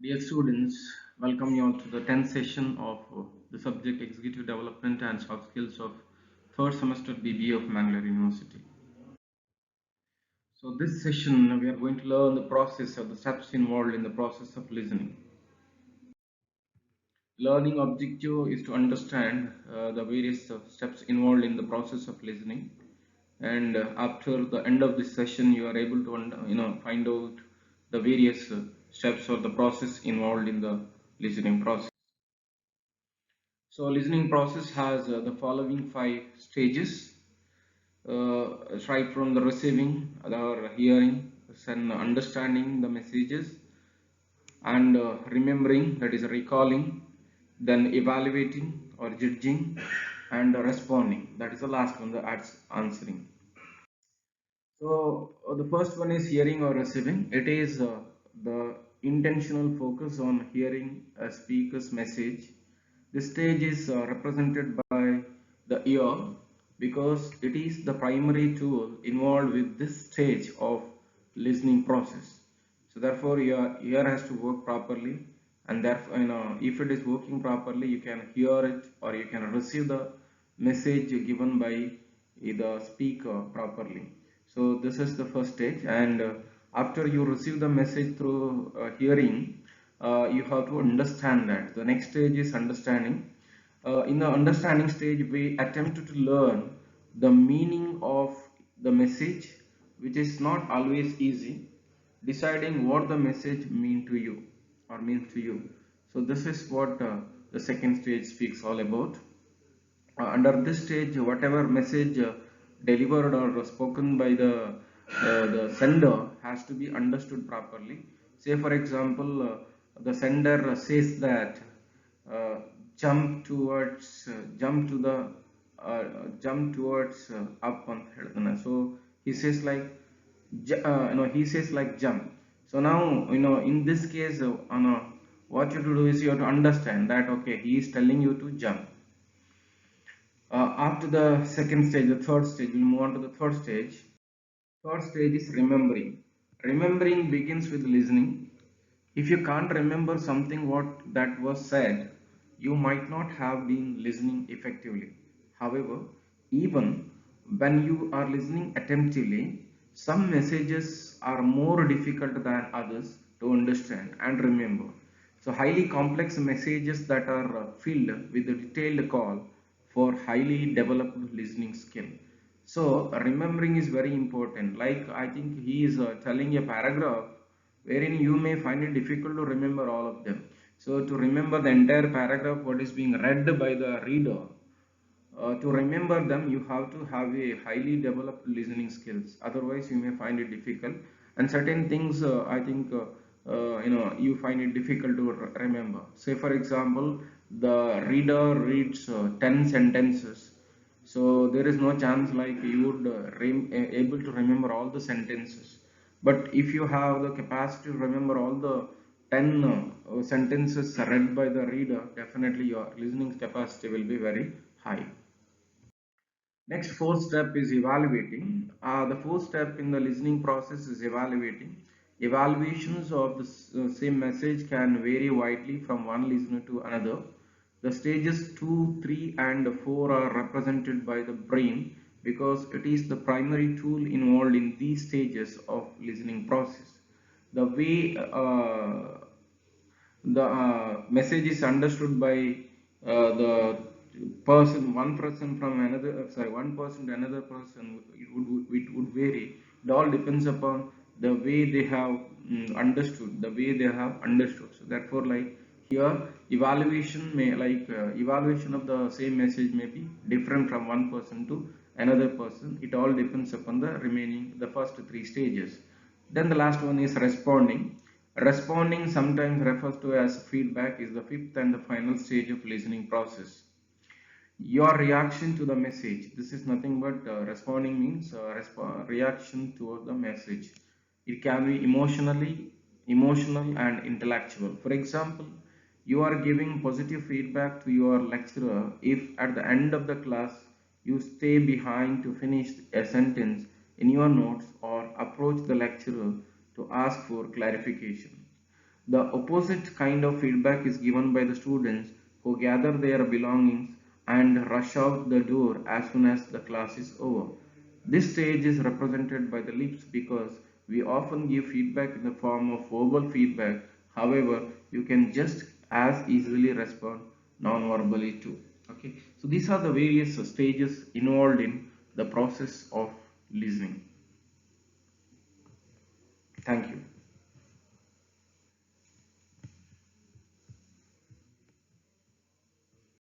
Dear students, welcome you all to the 10th session of the subject Executive Development and Soft Skills of third semester BBA of Mangalore University. So this session we are going to learn the process of the steps involved in the process of listening. Learning objective is to understand the various steps involved in the process of listening, and after the end of this session you are able to find out the various steps or the process involved in the listening process. So listening process has the following five stages, right from the receiving or hearing, then understanding the messages, and remembering, that is recalling, then evaluating or judging, and responding, that is the last one, the answering. So the first one is hearing or receiving. It is the intentional focus on hearing a speaker's message. This stage is represented by the ear because it is the primary tool involved with this stage of listening process. So therefore your ear has to work properly, and therefore if it is working properly you can hear it or you can receive the message given by the speaker properly. So this is the first stage, and after you receive the message through hearing, you have to understand that. The next stage is understanding. In the understanding stage we attempt to learn the meaning of the message, which is not always easy, deciding what the message means to you. So this is what the second stage speaks all about. Under this stage, whatever message delivered or spoken by the sender has to be understood properly. Say for example, the sender says that uh, jump towards up ಅಂತ ಹೇಳ್ತಾನೆ. So he says like he says like jump. So now in this case, what you have to do is you have to understand that okay, he is telling you to jump. After the second stage, the third stage, we'll move on to the third stage. Third stage is remembering. Remembering begins with listening. If you can't remember something what that was said, you might not have been listening effectively. However, even when you are listening attentively, some messages are more difficult than others to understand and remember. So highly complex messages that are filled with a detailed call for highly developed listening skill. So remembering is very important. Like I think he is telling a paragraph wherein you may find it difficult to remember all of them. So to remember the entire paragraph what is being read by the reader, to remember them you have to have a highly developed listening skills, otherwise you may find it difficult. And certain things I think you find it difficult to remember. Say for example, the reader reads 10 sentences, so there is no chance like you would able to remember all the sentences. But if you have the capacity to remember all the 10 sentences read by the reader, definitely your listening capacity will be very high. Next, fourth step is evaluating. The fourth step in the listening process is evaluating. Evaluations of the same message can vary widely from one listener to another. The stages 2, 3 and 4 are represented by the brain because it is the primary tool involved in these stages of listening process. The way the message is understood by the one person from another, one person to another person, it would vary. It all depends upon the way they have understood, the way they have understood. So therefore, like here, evaluation of the same message may be different from one person to another person. It all depends upon the first three stages. Then the last one is responding. Responding, sometimes referred to as feedback, is the fifth and the final stage of listening process. Your reaction to the message. This is nothing but responding means reaction to the message. It can be emotional and intellectual. For example, you are giving positive feedback to your lecturer if at the end of the class you stay behind to finish a sentence in your notes or approach the lecturer to ask for clarification. The opposite kind of feedback is given by the students who gather their belongings and rush out the door as soon as the class is over. This stage is represented by the lips because we often give feedback in the form of verbal feedback. However, you can just as easily respond non-verbally too. Okay, so these are the various stages involved in the process of listening. Thank you.